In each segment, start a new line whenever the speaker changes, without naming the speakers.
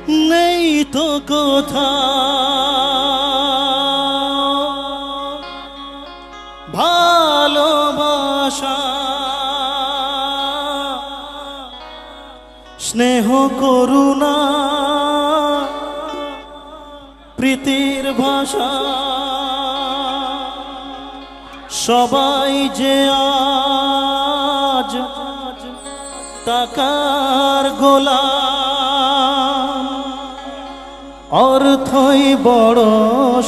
নেই তো কোথাও ভালোবাসা, স্নেহ করুণা প্রীতির ভাষা। সবাই যে আজ টাকার গোলাম, অর্থই বড়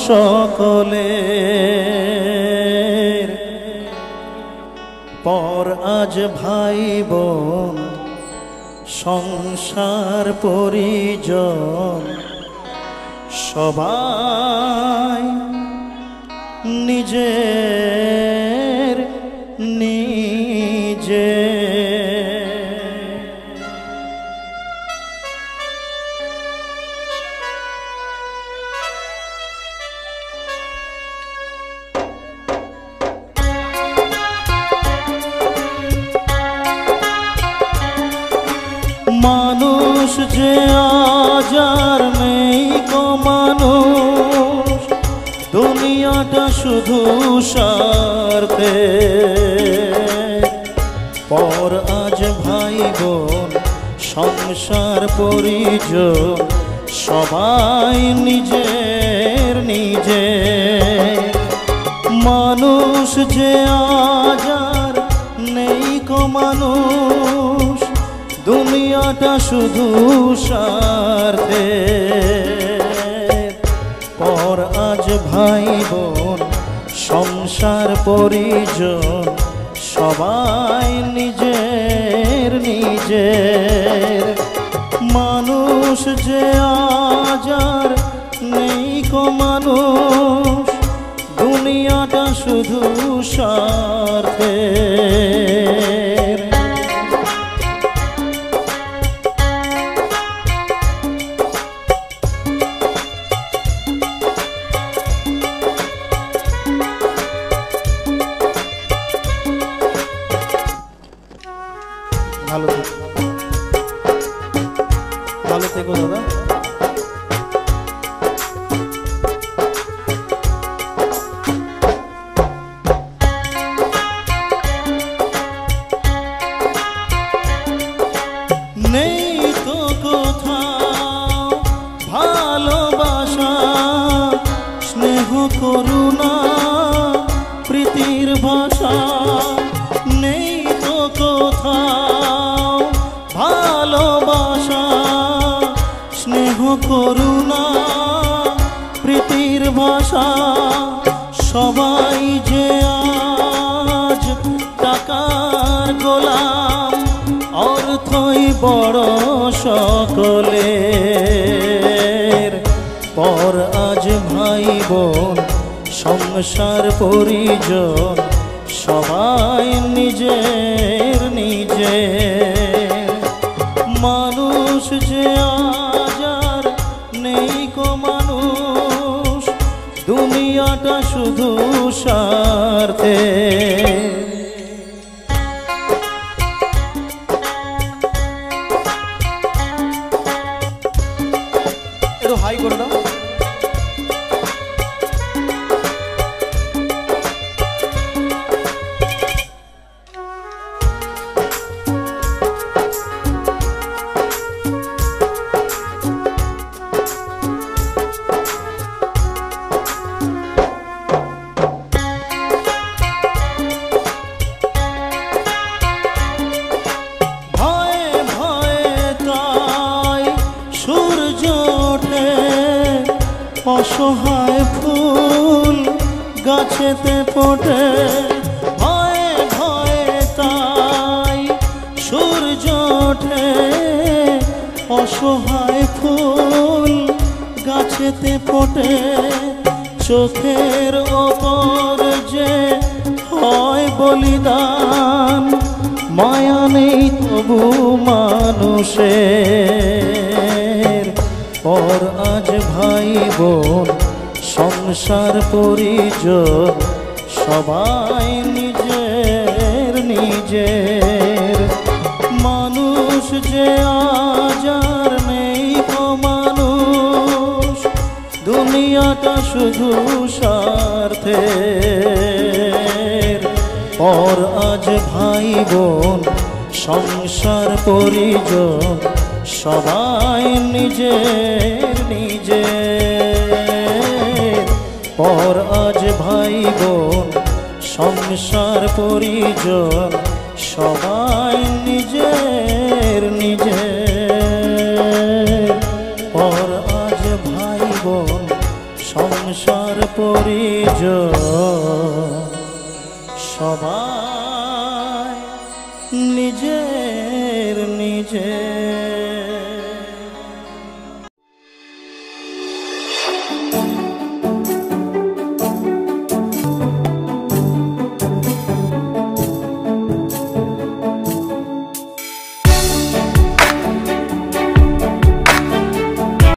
সকলের। পর আজ ভাই বোন সংসার পরিজন, সবাই নিজের নিজে। মানুষ যে আজ আর নেই গো মানুষ, দুনিয়াটা শুধু স্বার্থে। পর আজ ভাই বোন সংসার পরিজন, সবাই নিজের নিজে। মানুষ যে আজ আর নেই গো মানুষ, দুনিয়াটা শুধু স্বার্থে। পর আজ ভাই বোন সংসার পরিজন, সবাই নিজের নিজের। মানুষ যে আজ আর নেই গো মানুষ, দুনিয়াটা শুধু স্বার্থে। ভালো থেকো দাদা। নেই তো কোথাও ভালোবাসা, স্নেহ করুণা প্রীতির ভাষা। নেই তো কোথাও ভালোবাসা, স্নেহ করুণা প্রীতির ভাষা। সবাই যে আজ টাকার গোলাম, অর্থই বড় সকলের। পর আজ ভাই বোন সংসার পরিজন, সবাই নিজের নিজের। মানুষ যে আজ আর নেই গো মানুষ, দুনিয়াটা শুধু স্বার্থে। একটু হাই করে দাও। অসহায় ফুল গাছেতে ফোটে, ভয়ে ভয়ে তাই সূর্য ওঠে। অসহায় ফুল গাছেতে ফোটে, চোখের ওপর যে হয় বলিদান, মায়া নেই তবু মানুষের। পর আজ ভাই বোন সংসার পরিজন, সবাই নিজের নিজের। মানুষ যে আজ আর নেই গো মানুষ, দুনিয়াটা শুধু স্বার্থের, পর আজ ভাই বোন সংসার পরিজন সবাই নিজের নিজের। পর আজ ভাই বোন সংসার পরিজন সবাই নিজের নিজের। পর আজ ভাই বোন সংসার পরিজন সবাই নিজের নিজের।